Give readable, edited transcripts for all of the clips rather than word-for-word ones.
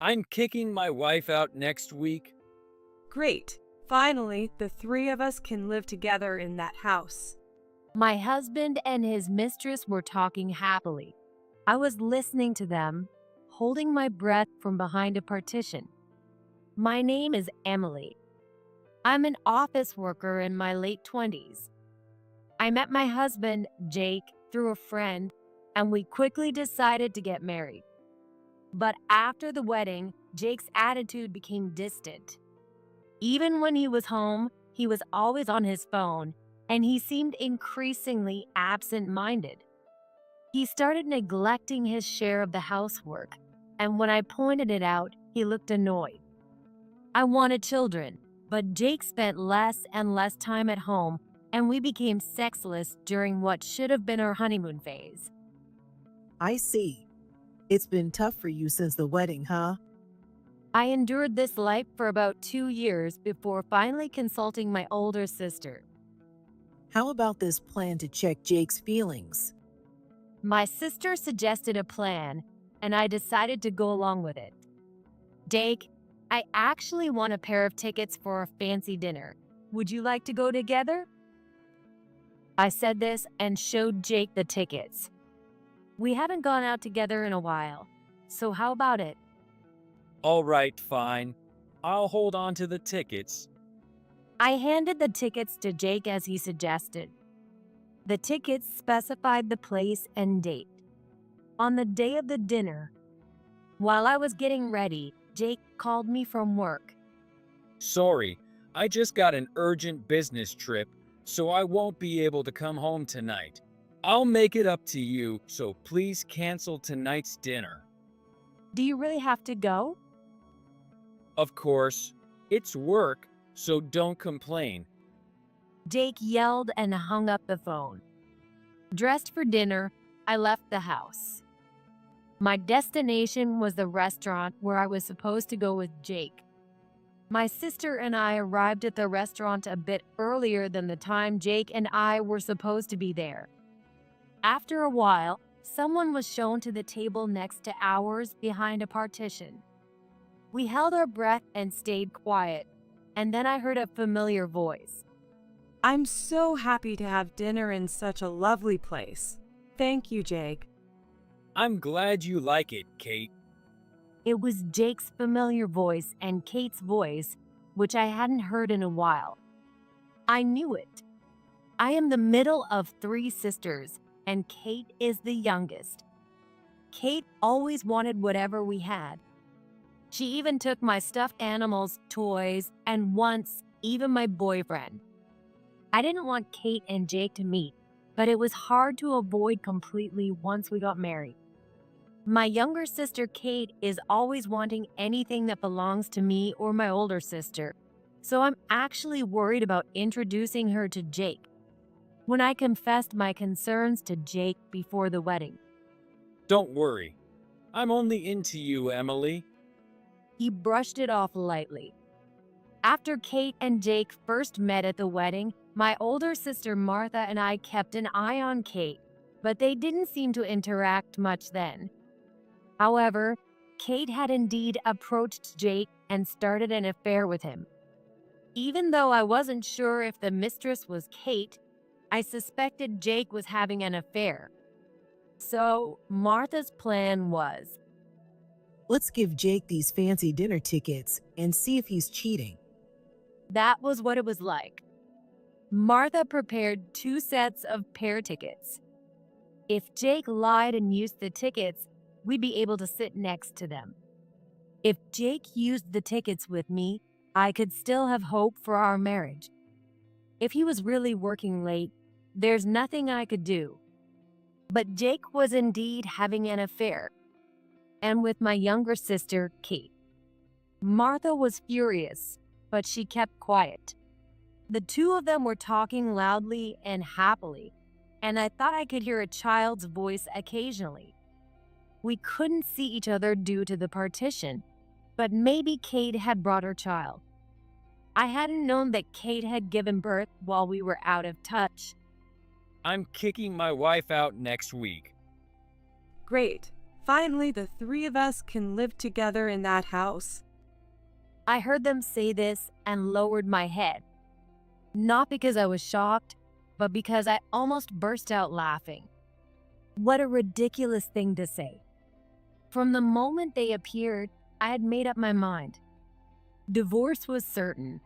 I'm kicking my wife out next week. Great. Finally, the three of us can live together in that house. My husband and his mistress were talking happily. I was listening to them, holding my breath from behind a partition. My name is Emily. I'm an office worker in my late 20s. I met my husband, Jake, through a friend, and we quickly decided to get married. But after the wedding, Jake's attitude became distant. Even when he was home, he was always on his phone, and he seemed increasingly absent-minded. He started neglecting his share of the housework, and when I pointed it out, he looked annoyed. I wanted children, but Jake spent less and less time at home, and we became sexless during what should have been our honeymoon phase. I see. It's been tough for you since the wedding, huh? I endured this life for about 2 years before finally consulting my older sister. How about this plan to check Jake's feelings? My sister suggested a plan, and I decided to go along with it. Jake, I actually won a pair of tickets for a fancy dinner. Would you like to go together? I said this and showed Jake the tickets. We haven't gone out together in a while, so how about it? All right, fine. I'll hold on to the tickets. I handed the tickets to Jake as he suggested. The tickets specified the place and date. On the day of the dinner, while I was getting ready, Jake called me from work. Sorry, I just got an urgent business trip, so I won't be able to come home tonight. I'll make it up to you, so please cancel tonight's dinner. Do you really have to go? Of course, it's work, so don't complain. Jake yelled and hung up the phone. Dressed for dinner, I left the house. My destination was the restaurant where I was supposed to go with Jake. My sister and I arrived at the restaurant a bit earlier than the time Jake and I were supposed to be there. After a while, someone was shown to the table next to ours behind a partition. We held our breath and stayed quiet, and then I heard a familiar voice. I'm so happy to have dinner in such a lovely place. Thank you, Jake. I'm glad you like it, Kate. It was Jake's familiar voice and Kate's voice, which I hadn't heard in a while. I knew it. I am the middle of 3 sisters, and Kate is the youngest. Kate always wanted whatever we had. She even took my stuffed animals, toys, and once, even my boyfriend. I didn't want Kate and Jake to meet, but it was hard to avoid completely once we got married. My younger sister Kate is always wanting anything that belongs to me or my older sister, so I'm actually worried about introducing her to Jake. When I confessed my concerns to Jake before the wedding, Don't worry. I'm only into you, Emily. he brushed it off lightly. After Kate and Jake first met at the wedding, my older sister Martha and I kept an eye on Kate, but they didn't seem to interact much then. However, Kate had indeed approached Jake and started an affair with him. Even though I wasn't sure if the mistress was Kate, I suspected Jake was having an affair. So, Martha's plan was, Let's give Jake these fancy dinner tickets and see if he's cheating. that was what it was like. Martha prepared 2 sets of pair tickets. If Jake lied and used the tickets, we'd be able to sit next to them. If Jake used the tickets with me, I could still have hope for our marriage. If he was really working late, there's nothing I could do. But Jake was indeed having an affair, and with my younger sister, Kate. Martha was furious, but she kept quiet. The 2 of them were talking loudly and happily, and I thought I could hear a child's voice occasionally. We couldn't see each other due to the partition, but maybe Kate had brought her child. I hadn't known that Kate had given birth while we were out of touch. I'm kicking my wife out next week. Great. Finally, the three of us can live together in that house. I heard them say this and lowered my head. Not because I was shocked, but because I almost burst out laughing. What a ridiculous thing to say. From the moment they appeared, I had made up my mind. Divorce was certain,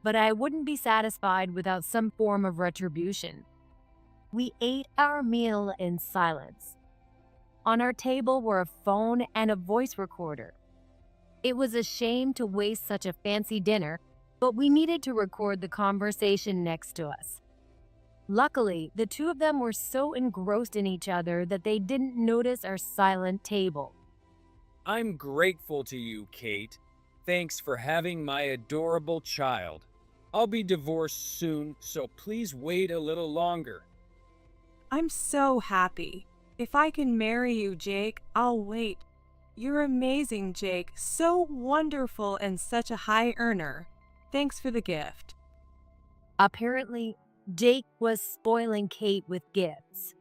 but I wouldn't be satisfied without some form of retribution. We ate our meal in silence. On our table were a phone and a voice recorder. It was a shame to waste such a fancy dinner, but we needed to record the conversation next to us. Luckily, the two of them were so engrossed in each other that they didn't notice our silent table. I'm grateful to you, Kate. Thanks for having my adorable child. I'll be divorced soon, so please wait a little longer. I'm so happy. If I can marry you, Jake, I'll wait. You're amazing, Jake. So wonderful and such a high earner. Thanks for the gift. Apparently, Jake was spoiling Kate with gifts.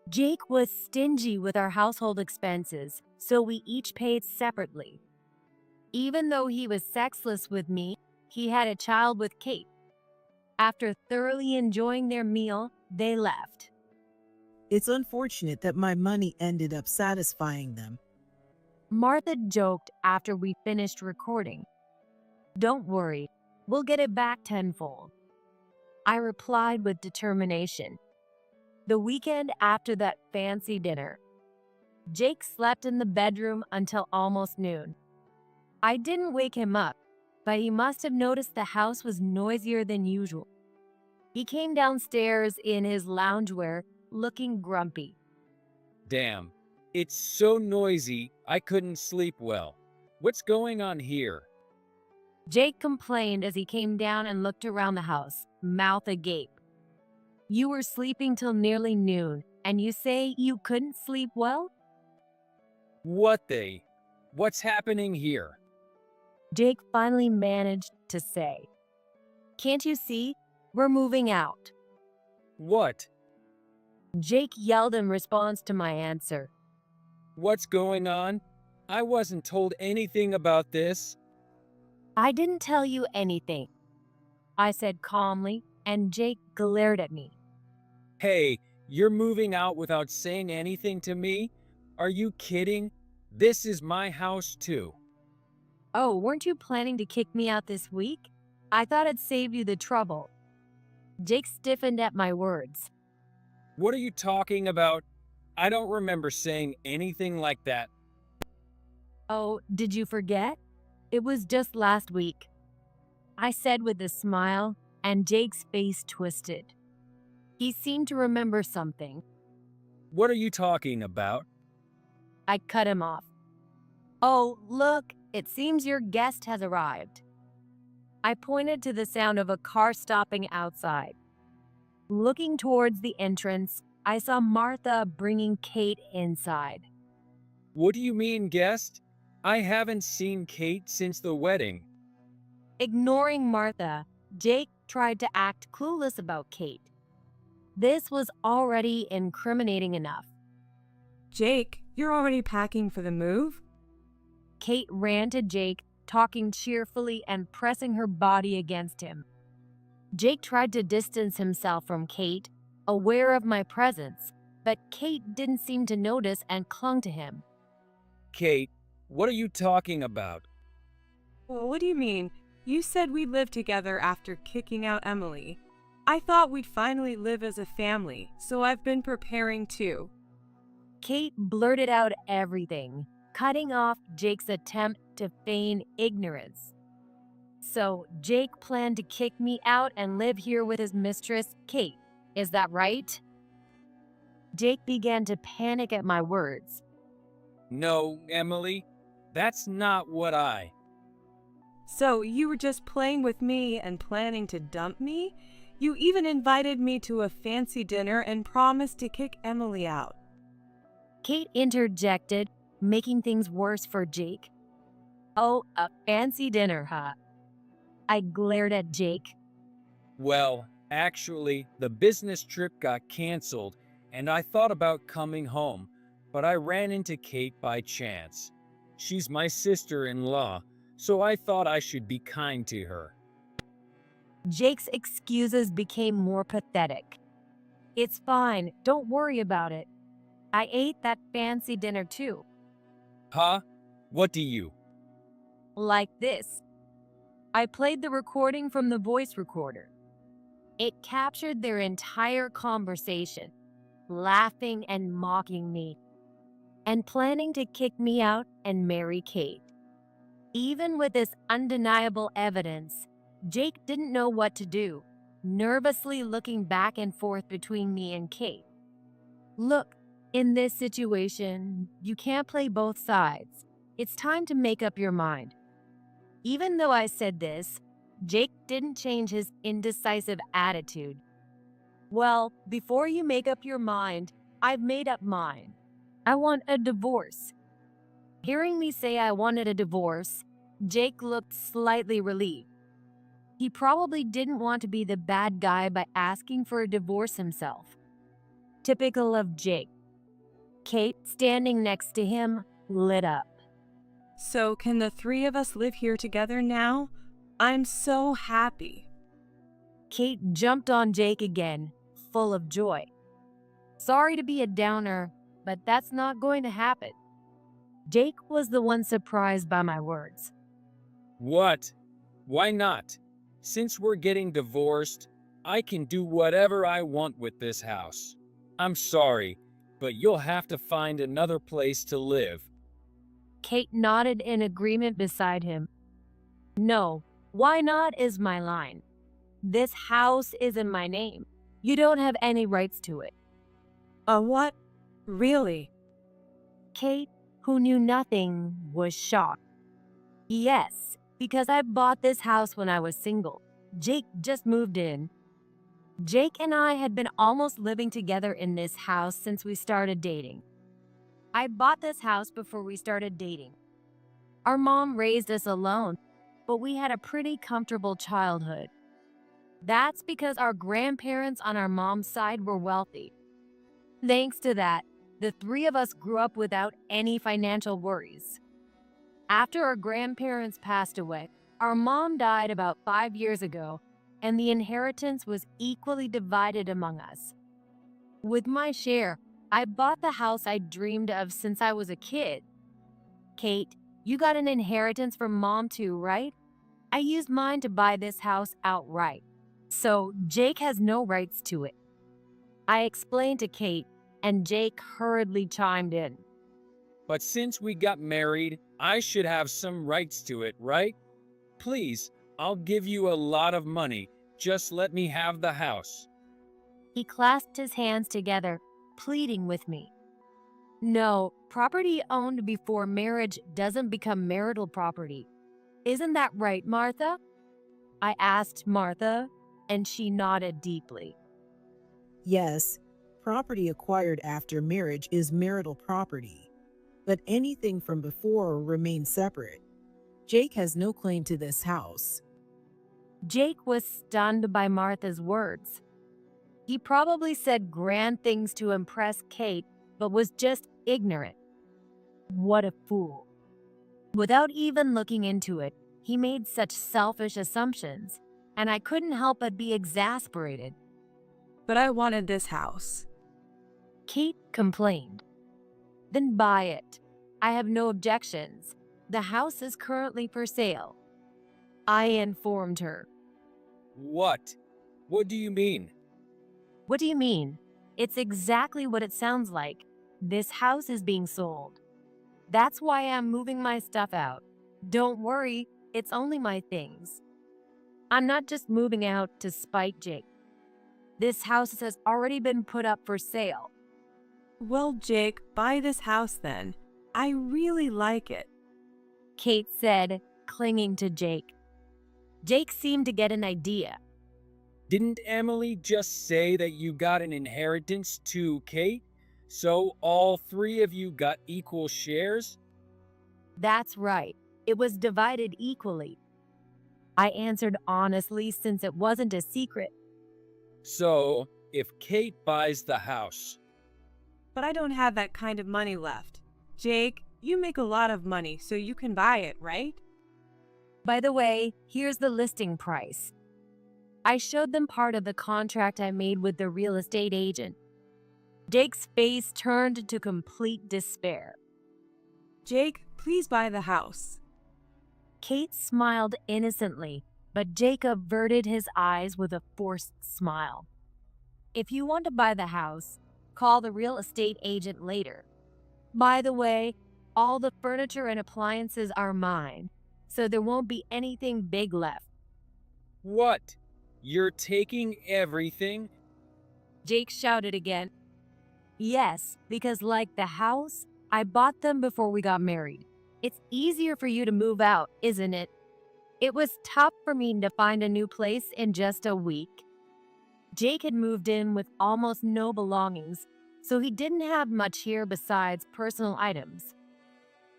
Jake was stingy with our household expenses, so we each paid separately. Even though he was sexless with me, he had a child with Kate. After thoroughly enjoying their meal, they left. It's unfortunate that my money ended up satisfying them. Martha joked after we finished recording. Don't worry, we'll get it back tenfold. I replied with determination. The weekend after that fancy dinner, Jake slept in the bedroom until almost noon. I didn't wake him up, but he must have noticed the house was noisier than usual. He came downstairs in his loungewear, looking grumpy. Damn, it's so noisy I couldn't sleep well. What's going on here? Jake complained as he came down and looked around the house, mouth agape. You were sleeping till nearly noon, and you say you couldn't sleep well? What's happening here? Jake finally managed to say, Can't you see? We're moving out. What? Jake yelled in response to my answer. What's going on? I wasn't told anything about this. I didn't tell you anything, I said calmly, and Jake glared at me. Hey, you're moving out without saying anything to me? Are you kidding? This is my house too. Oh, weren't you planning to kick me out this week? I thought I'd save you the trouble. Jake stiffened at my words. What are you talking about? I don't remember saying anything like that. Oh, did you forget? It was just last week, I said with a smile, and Jake's face twisted. He seemed to remember something. What are you talking about? I cut him off. Oh, look, it seems your guest has arrived. I pointed to the sound of a car stopping outside. Looking towards the entrance, I saw Martha bringing Kate inside. What do you mean, guest? I haven't seen Kate since the wedding. Ignoring Martha, Jake tried to act clueless about Kate. This was already incriminating enough. Jake, you're already packing for the move? Kate ran to Jake, talking cheerfully and pressing her body against him. Jake tried to distance himself from Kate, aware of my presence, but Kate didn't seem to notice and clung to him. Kate, what are you talking about? Well, what do you mean? You said we'd live together after kicking out Emily. I thought we'd finally live as a family, so I've been preparing too. Kate blurted out everything, cutting off Jake's attempt to feign ignorance. So, Jake planned to kick me out and live here with his mistress, Kate. Is that right? Jake began to panic at my words. No, Emily, that's not what I... So, you were just playing with me and planning to dump me? You even invited me to a fancy dinner and promised to kick Emily out. Kate interjected, making things worse for Jake. Oh, a fancy dinner, huh? I glared at Jake. Well, actually, the business trip got canceled, and I thought about coming home, but I ran into Kate by chance. She's my sister-in-law, so I thought I should be kind to her. Jake's excuses became more pathetic. It's fine, don't worry about it. I ate that fancy dinner too. Huh? What do you? Like this. I played the recording from the voice recorder. It captured their entire conversation, laughing and mocking me, and planning to kick me out and marry Kate. Even with this undeniable evidence, Jake didn't know what to do, nervously looking back and forth between me and Kate. Look, in this situation, you can't play both sides. It's time to make up your mind. Even though I said this, Jake didn't change his indecisive attitude. Well, before you make up your mind, I've made up mine. I want a divorce. Hearing me say I wanted a divorce, Jake looked slightly relieved. He probably didn't want to be the bad guy by asking for a divorce himself. Typical of Jake. Kate, standing next to him, lit up. So can the three of us live here together now? I'm so happy. Kate jumped on Jake again, full of joy. Sorry to be a downer, but that's not going to happen. Jake was the one surprised by my words. What? Why not? Since we're getting divorced, I can do whatever I want with this house. I'm sorry, but you'll have to find another place to live. Kate nodded in agreement beside him. No, why not is my line. This house is in my name. You don't have any rights to it. A what? Really? Kate, who knew nothing, was shocked. Yes, because I bought this house when I was single. Jake just moved in. Jake and I had been almost living together in this house since we started dating. I bought this house before we started dating. Our mom raised us alone, but we had a pretty comfortable childhood. That's because our grandparents on our mom's side were wealthy. Thanks to that, the three of us grew up without any financial worries. After our grandparents passed away, our mom died about 5 years ago, and the inheritance was equally divided among us. With my share, I bought the house I dreamed of since I was a kid. Kate, you got an inheritance from mom too, right? I used mine to buy this house outright, so Jake has no rights to it. I explained to Kate, and Jake hurriedly chimed in. But since we got married, I should have some rights to it, right? Please, I'll give you a lot of money. Just let me have the house. He clasped his hands together, pleading with me. No, property owned before marriage doesn't become marital property. Isn't that right, Martha? I asked Martha, and she nodded deeply. Yes, property acquired after marriage is marital property, but anything from before remains separate. Jake has no claim to this house. Jake was stunned by Martha's words. He probably said grand things to impress Kate, but was just ignorant. What a fool. Without even looking into it, he made such selfish assumptions, and I couldn't help but be exasperated. But I wanted this house. Kate complained. Then buy it. I have no objections. The house is currently for sale. I informed her. What? What do you mean? What do you mean? It's exactly what it sounds like. This house is being sold. That's why I'm moving my stuff out. Don't worry, it's only my things. I'm not just moving out to spite Jake. This house has already been put up for sale. Well, Jake, buy this house then. I really like it. Kate said, clinging to Jake. Jake seemed to get an idea. Didn't Emily just say that you got an inheritance too, Kate? So all three of you got equal shares? That's right. It was divided equally. I answered honestly since it wasn't a secret. So, if Kate buys the house, but I don't have that kind of money left. Jake, you make a lot of money, so you can buy it, right? By the way, here's the listing price. I showed them part of the contract I made with the real estate agent. Jake's face turned to complete despair. Jake, please buy the house. Kate smiled innocently, but Jake averted his eyes with a forced smile. If you want to buy the house, call the real estate agent later. By the way, all the furniture and appliances are mine, so there won't be anything big left. What? You're taking everything? Jake shouted again. Yes, because like the house, I bought them before we got married. It's easier for you to move out, isn't it? It was tough for me to find a new place in just a week. Jake had moved in with almost no belongings, so he didn't have much here besides personal items.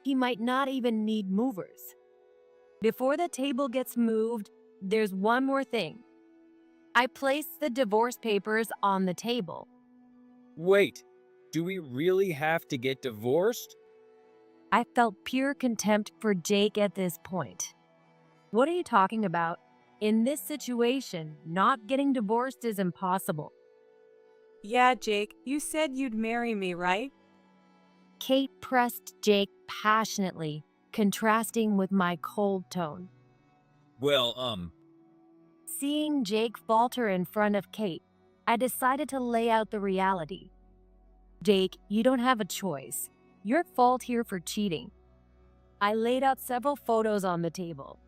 He might not even need movers. Before the table gets moved, there's one more thing. I placed the divorce papers on the table. Wait, do we really have to get divorced? I felt pure contempt for Jake at this point. What are you talking about? In this situation, not getting divorced is impossible. Yeah, Jake, you said you'd marry me, right? Kate pressed Jake passionately, contrasting with my cold tone. Well, Seeing Jake falter in front of Kate, I decided to lay out the reality. Jake, you don't have a choice. You're at fault here for cheating. I laid out several photos on the table.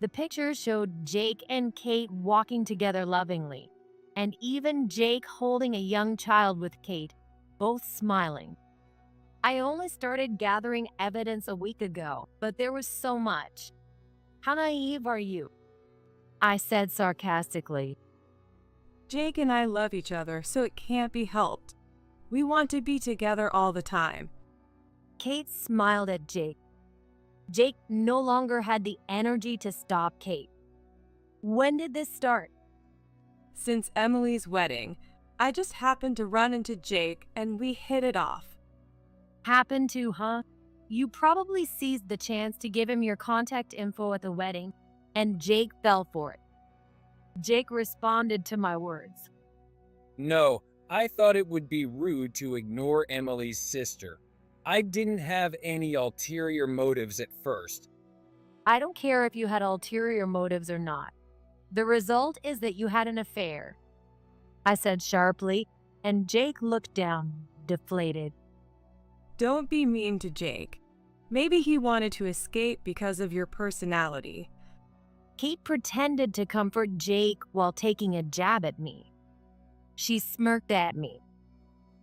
The pictures showed Jake and Kate walking together lovingly, and even Jake holding a young child with Kate, both smiling. I only started gathering evidence a week ago, but there was so much. How naive are you? I said sarcastically. Jake and I love each other, so it can't be helped. We want to be together all the time. Kate smiled at Jake. Jake no longer had the energy to stop Kate. When did this start? Since Emily's wedding, I just happened to run into Jake and we hit it off. Happened to, huh? You probably seized the chance to give him your contact info at the wedding, and Jake fell for it. Jake responded to my words. no, I thought it would be rude to ignore Emily's sister. I didn't have any ulterior motives at first. I don't care if you had ulterior motives or not. The result is that you had an affair, I said sharply, and Jake looked down, deflated. Don't be mean to Jake. Maybe he wanted to escape because of your personality. Kate pretended to comfort Jake while taking a jab at me. She smirked at me.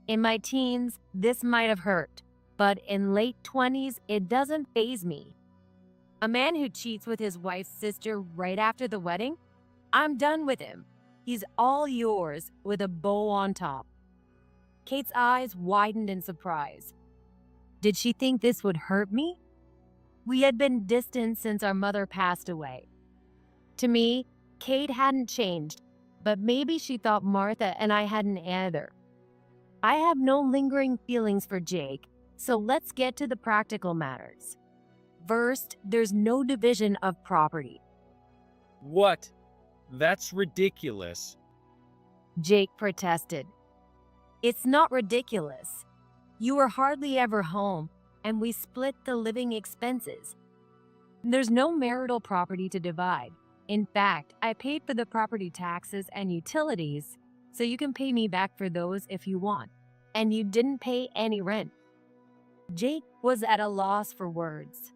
In my teens, this might have hurt, but in late 20s, it doesn't faze me. A man who cheats with his wife's sister right after the wedding? I'm done with him. He's all yours with a bow on top. Kate's eyes widened in surprise. Did she think this would hurt me? We had been distant since our mother passed away. To me, Kate hadn't changed, but maybe she thought Martha and I hadn't either. I have no lingering feelings for Jake, so let's get to the practical matters. First, there's no division of property. What? That's ridiculous. Jake protested. It's not ridiculous. You were hardly ever home, and we split the living expenses. There's no marital property to divide. In fact, I paid for the property taxes and utilities, so you can pay me back for those if you want. And you didn't pay any rent. Jake was at a loss for words.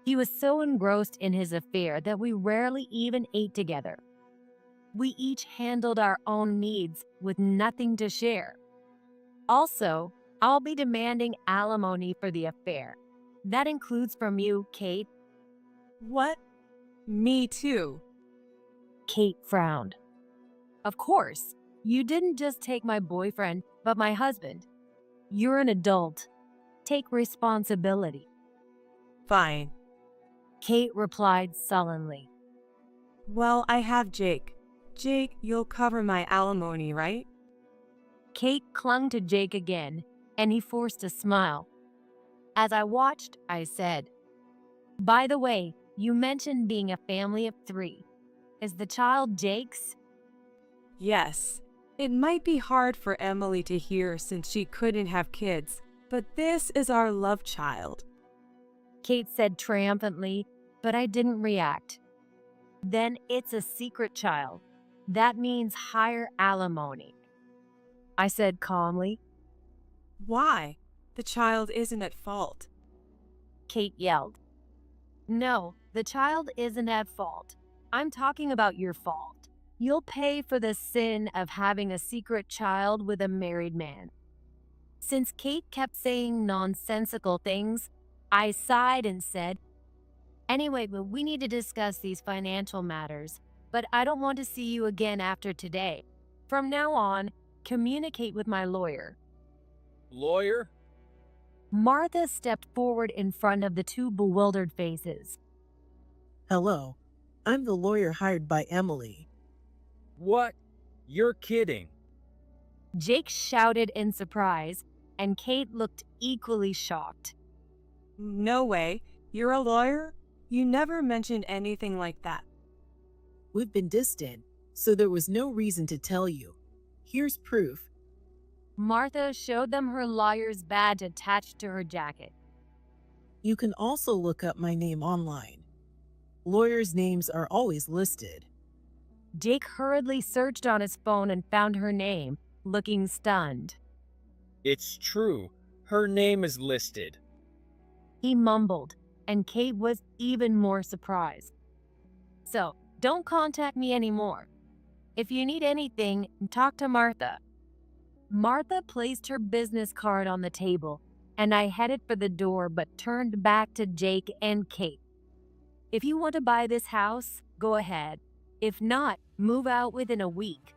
He was so engrossed in his affair that we rarely even ate together. We each handled our own needs with nothing to share. Also, I'll be demanding alimony for the affair. That includes from you, Kate. What? Me too. Kate frowned. Of course, you didn't just take my boyfriend, but my husband. You're an adult. Take responsibility. Fine. Kate replied sullenly. Well, I have Jake. Jake, you'll cover my alimony, right? Kate clung to Jake again, and he forced a smile. As I watched, I said, "By the way, you mentioned being a family of 3. Is the child Jake's?" Yes. It might be hard for Emily to hear since she couldn't have kids, but this is our love child. Kate said triumphantly, but I didn't react. "Then it's a secret child. That means higher alimony," I said calmly. Why? The child isn't at fault. Kate yelled. "No, the child isn't at fault. I'm talking about your fault. You'll pay for the sin of having a secret child with a married man." Since Kate kept saying nonsensical things, I sighed and said, "Anyway, but we need to discuss these financial matters, but I don't want to see you again after today. From now on, communicate with my lawyer." Lawyer? Martha stepped forward in front of the 2 bewildered faces. Hello, I'm the lawyer hired by Emily. What? You're kidding. Jake shouted in surprise, and Kate looked equally shocked. No way. You're a lawyer? You never mentioned anything like that. We've been distant, so there was no reason to tell you. Here's proof. Martha showed them her lawyer's badge attached to her jacket. You can also look up my name online. Lawyers' names are always listed. Jake hurriedly searched on his phone and found her name, looking stunned. It's true. Her name is listed. He mumbled, and Kate was even more surprised. "So, don't contact me anymore. If you need anything, talk to Martha." Martha placed her business card on the table, and I headed for the door but turned back to Jake and Kate. "If you want to buy this house, go ahead. If not, move out within a week."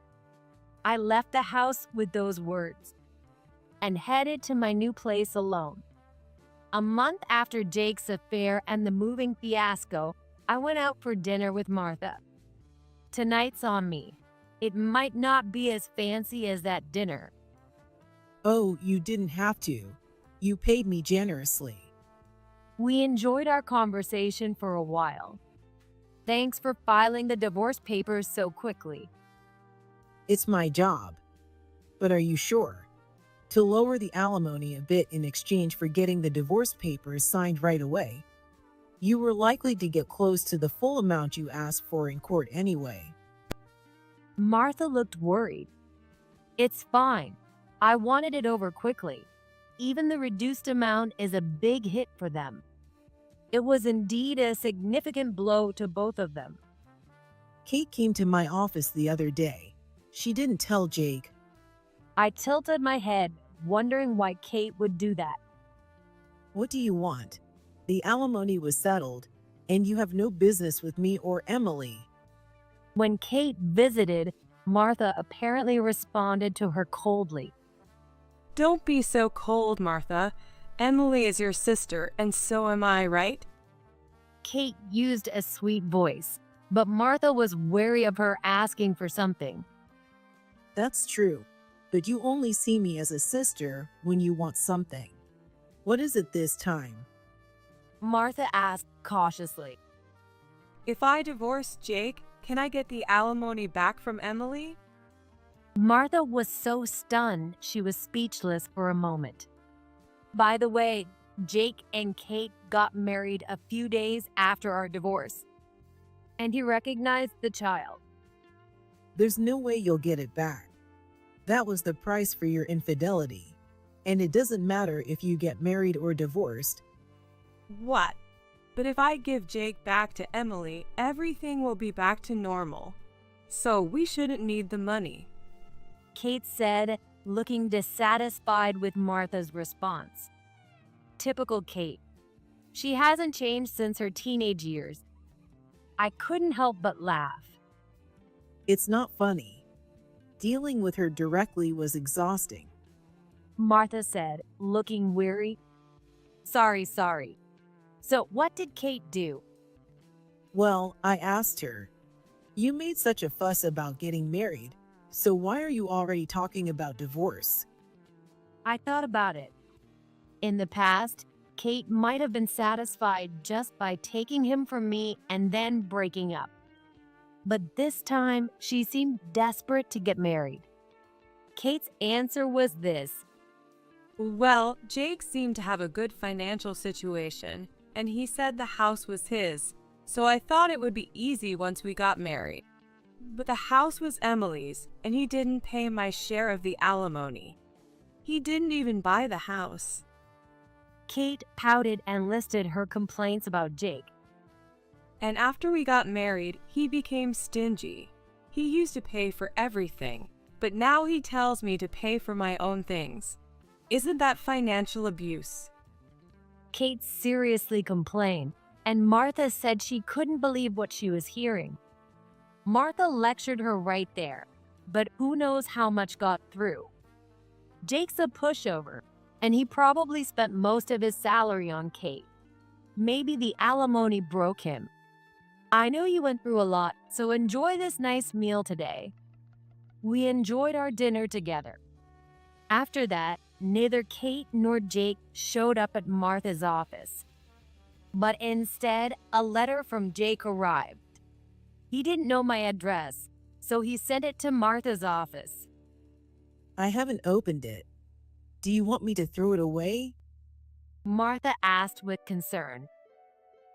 I left the house with those words and headed to my new place alone. A month after Jake's affair and the moving fiasco, I went out for dinner with Martha. Tonight's on me. It might not be as fancy as that dinner. Oh, you didn't have to. You paid me generously. We enjoyed our conversation for a while. Thanks for filing the divorce papers so quickly. It's my job. But are you sure? To lower the alimony a bit in exchange for getting the divorce papers signed right away. You were likely to get close to the full amount you asked for in court anyway. Martha looked worried. "It's fine. I wanted it over quickly. Even the reduced amount is a big hit for them." It was indeed a significant blow to both of them. Kate came to my office the other day. She didn't tell Jake. I tilted my head, wondering why Kate would do that. What do you want? The alimony was settled, and you have no business with me or Emily. When Kate visited, Martha apparently responded to her coldly. Don't be so cold, Martha. Emily is your sister, and so am I, right? Kate used a sweet voice, but Martha was wary of her asking for something. That's true, but you only see me as a sister when you want something. What is it this time? Martha asked cautiously. If I divorce Jake, can I get the alimony back from Emily? Martha was so stunned she was speechless for a moment. By the way, Jake and Kate got married a few days after our divorce, and he recognized the child. There's no way you'll get it back. That was the price for your infidelity, and it doesn't matter if you get married or divorced. What? But if I give Jake back to Emily, everything will be back to normal. So we shouldn't need the money. Kate said, looking dissatisfied with Martha's response. Typical Kate. She hasn't changed since her teenage years. I couldn't help but laugh. It's not funny. Dealing with her directly was exhausting. Martha said, looking weary. Sorry. So what did Kate do? Well, I asked her. You made such a fuss about getting married. So why are you already talking about divorce? I thought about it. In the past, Kate might have been satisfied just by taking him from me and then breaking up. But this time, she seemed desperate to get married. Kate's answer was this. Well, Jake seemed to have a good financial situation, and he said the house was his, so I thought it would be easy once we got married. But the house was Emily's, and he didn't pay my share of the alimony. He didn't even buy the house. Kate pouted and listed her complaints about Jake. And after we got married, he became stingy. He used to pay for everything, but now he tells me to pay for my own things. Isn't that financial abuse? Kate seriously complained, and Martha said she couldn't believe what she was hearing. Martha lectured her right there, but who knows how much got through. Jake's a pushover, and he probably spent most of his salary on Kate. Maybe the alimony broke him. I know you went through a lot, so enjoy this nice meal today. We enjoyed our dinner together. After that, neither Kate nor Jake showed up at Martha's office. But instead, a letter from Jake arrived. He didn't know my address, so he sent it to Martha's office. I haven't opened it. Do you want me to throw it away? Martha asked with concern.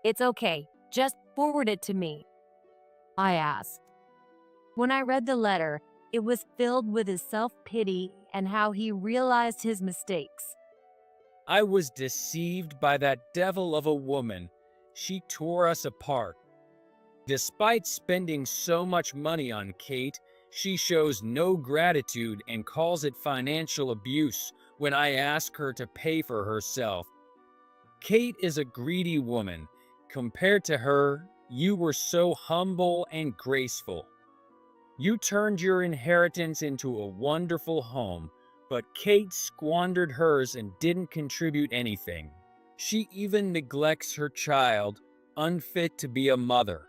It's okay, just forward it to me, I asked. When I read the letter, it was filled with his self-pity and how he realized his mistakes. I was deceived by that devil of a woman. She tore us apart. Despite spending so much money on Kate, she shows no gratitude and calls it financial abuse when I ask her to pay for herself. Kate is a greedy woman. Compared to her, you were so humble and graceful. You turned your inheritance into a wonderful home, but Kate squandered hers and didn't contribute anything. She even neglects her child, unfit to be a mother.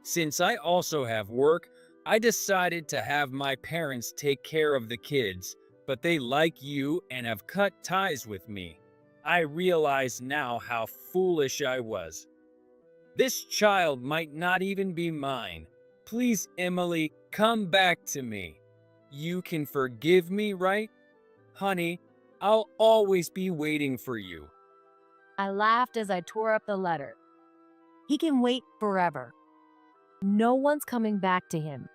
Since I also have work, I decided to have my parents take care of the kids, but they like you and have cut ties with me. I realize now how foolish I was. This child might not even be mine. Please, Emily, come back to me. You can forgive me, right? Honey, I'll always be waiting for you. I laughed as I tore up the letter. He can wait forever. No one's coming back to him.